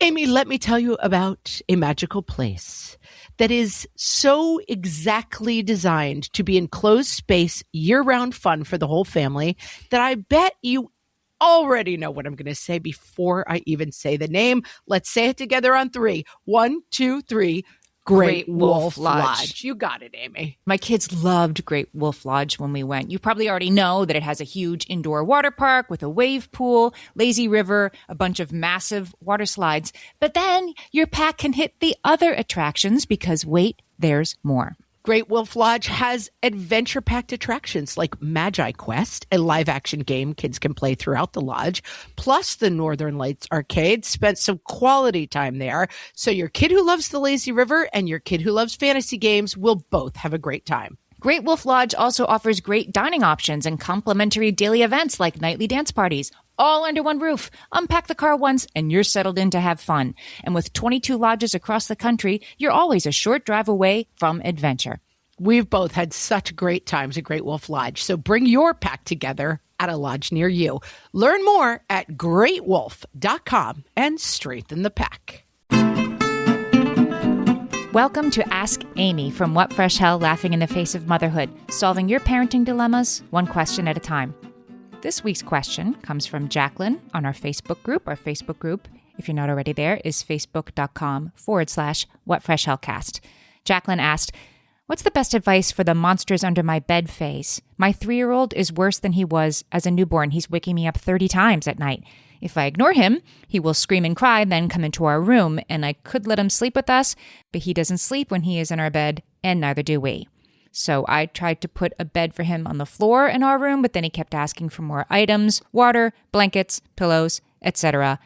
Amy, let me tell you about a magical place that is so exactly designed to be enclosed space, year-round fun for the whole family that I bet you already know what I'm going to say before I even say the name. Let's say it together on three. 1, 2, 3. Great Wolf Lodge. You got it, Amy. My kids loved Great Wolf Lodge when we went. You probably already know that it has a huge indoor water park with a wave pool, lazy river, a bunch of massive water slides. But then your pack can hit the other attractions because, wait, there's more. Great Wolf Lodge has adventure-packed attractions like Magi Quest, a live-action game kids can play throughout the lodge, plus the Northern Lights Arcade. Spent some quality time there, so your kid who loves the lazy river and your kid who loves fantasy games will both have a great time. Great Wolf Lodge also offers great dining options and complimentary daily events like nightly dance parties, all under one roof. Unpack the car once and you're settled in to have fun. And with 22 lodges across the country, you're always a short drive away from adventure. We've both had such great times at Great Wolf Lodge, so bring your pack together at a lodge near you. Learn more at greatwolf.com and strengthen the pack. Welcome to Ask Amy from What Fresh Hell Laughing in the Face of Motherhood, solving your parenting dilemmas one question at a time. This week's question comes from Jacqueline on our Facebook group. Our Facebook group, if you're not already there, is facebook.com/whatfreshhellcast. Jacqueline asked, what's the best advice for the monsters under my bed phase? My 3-year-old is worse than he was as a newborn. He's waking me up 30 times at night. If I ignore him, he will scream and cry, then come into our room, and I could let him sleep with us, but he doesn't sleep when he is in our bed, and neither do we. So I tried to put a bed for him on the floor in our room, but then he kept asking for more items, water, blankets, pillows, etc.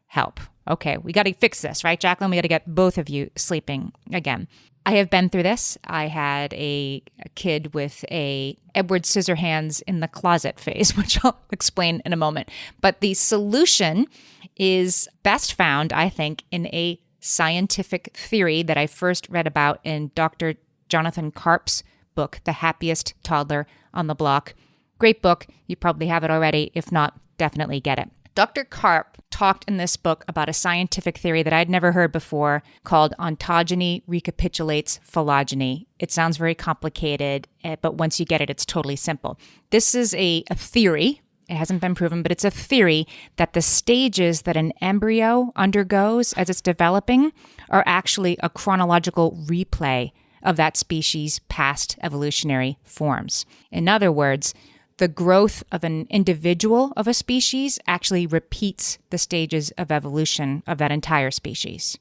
Help. Okay, we got to fix this, right, Jacqueline? We got to get both of you sleeping again. I have been through this. I had a kid with a Edward Scissorhands in the closet phase, which I'll explain in a moment. But the solution is best found, I think, in a scientific theory that I first read about in Dr. Jonathan Karp's book, The Happiest Toddler on the Block. Great book. You probably have it already. If not, definitely get it. Dr. Karp talked in this book about a scientific theory that I'd never heard before called ontogeny recapitulates phylogeny. It sounds very complicated, but once you get it, it's totally simple. This is a theory. It hasn't been proven, but it's a theory that the stages that an embryo undergoes as it's developing are actually a chronological replay of that species' past evolutionary forms. In other words, the growth of an individual of a species actually repeats the stages of evolution of that entire species.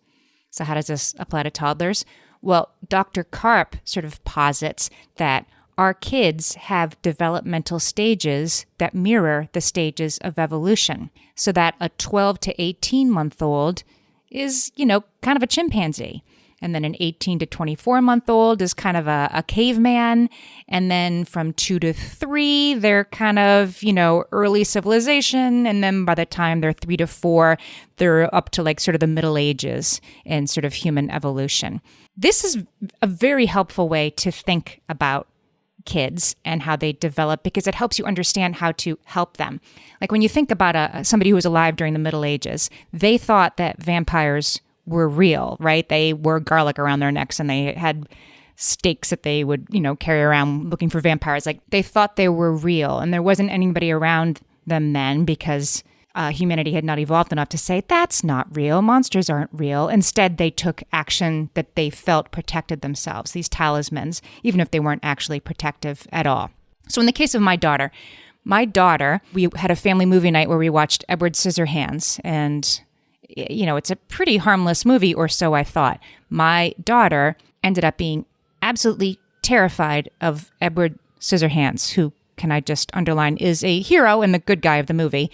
So how does this apply to toddlers? Well, Dr. Karp sort of posits that our kids have developmental stages that mirror the stages of evolution, so that a 12 to 18-month-old is, kind of a chimpanzee. And then an 18 to 24-month-old is kind of a caveman. And then from 2 to 3, they're kind of, early civilization. And then by the time they're 3 to 4, they're up to like sort of the Middle Ages and sort of human evolution. This is a very helpful way to think about kids and how they develop, because it helps you understand how to help them. Like when you think about somebody who was alive during the Middle Ages, they thought that vampires were real, right? They wore garlic around their necks and they had stakes that they would, carry around looking for vampires. Like they thought they were real, and there wasn't anybody around them then because humanity had not evolved enough to say, that's not real. Monsters aren't real. Instead, they took action that they felt protected themselves, these talismans, even if they weren't actually protective at all. So in the case of my daughter, we had a family movie night where we watched Edward Scissorhands, and it's a pretty harmless movie, or so I thought. My daughter ended up being absolutely terrified of Edward Scissorhands, who, can I just underline, is a hero and the good guy of the movie,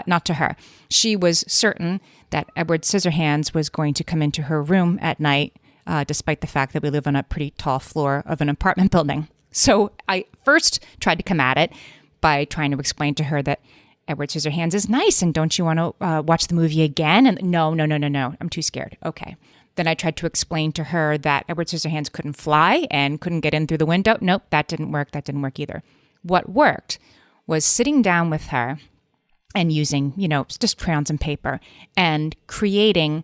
not to her. She was certain that Edward Scissorhands was going to come into her room at night, despite the fact that we live on a pretty tall floor of an apartment building. So I first tried to come at it by trying to explain to her that Edward Scissorhands is nice, and don't you want to watch the movie again? And no, I'm too scared. Okay. Then I tried to explain to her that Edward Scissorhands couldn't fly and couldn't get in through the window. Nope, that didn't work. That didn't work either. What worked was sitting down with her and using, just crayons and paper and creating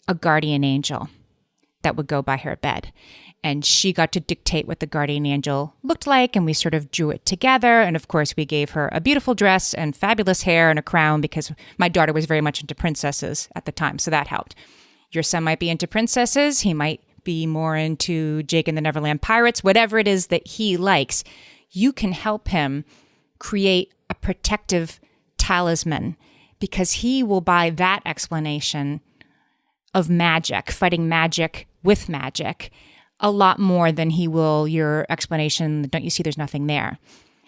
a guardian angel that would go by her bed. And she got to dictate what the guardian angel looked like, and we sort of drew it together. And of course, we gave her a beautiful dress and fabulous hair and a crown because my daughter was very much into princesses at the time, so that helped. Your son might be into princesses. He might be more into Jake and the Neverland Pirates. Whatever it is that he likes, you can help him create a protective talisman because he will buy that explanation of magic, fighting magic with magic, a lot more than he will your explanation, don't you see there's nothing there?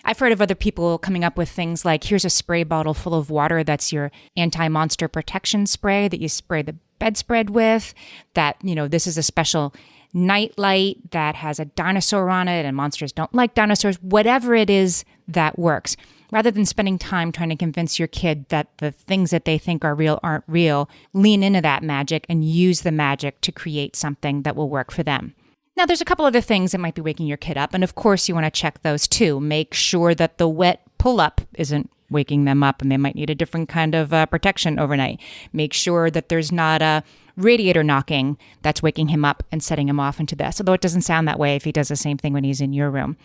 I've heard of other people coming up with things like, here's a spray bottle full of water that's your anti-monster protection spray that you spray the bedspread with, that, this is a special night light that has a dinosaur on it and monsters don't like dinosaurs, whatever it is that works. Rather than spending time trying to convince your kid that the things that they think are real aren't real, lean into that magic and use the magic to create something that will work for them. Now, there's a couple other things that might be waking your kid up, and of course you want to check those too. Make sure that the wet pull-up isn't waking them up and they might need a different kind of protection overnight. Make sure that there's not a radiator knocking that's waking him up and setting him off into this, although it doesn't sound that way if he does the same thing when he's in your room.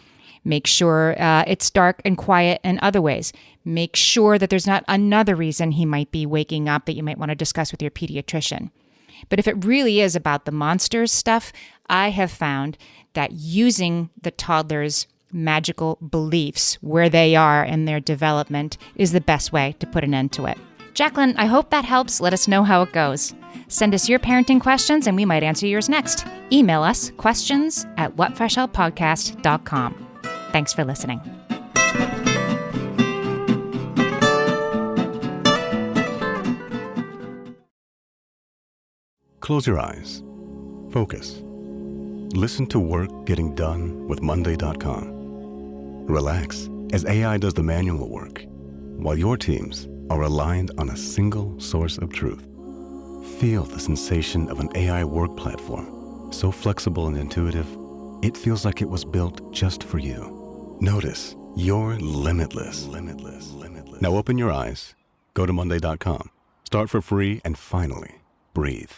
Make sure it's dark and quiet in other ways. Make sure that there's not another reason he might be waking up that you might want to discuss with your pediatrician. But if it really is about the monsters stuff, I have found that using the toddler's magical beliefs where they are in their development is the best way to put an end to it. Jacqueline, I hope that helps. Let us know how it goes. Send us your parenting questions and we might answer yours next. Email us questions@whatfreshhellpodcast.com. Thanks for listening. Close your eyes. Focus. Listen to work getting done with Monday.com. Relax as AI does the manual work, while your teams are aligned on a single source of truth. Feel the sensation of an AI work platform, so flexible and intuitive, it feels like it was built just for you. Notice you're limitless. Now open your eyes, go to Monday.com, start for free, and finally, breathe.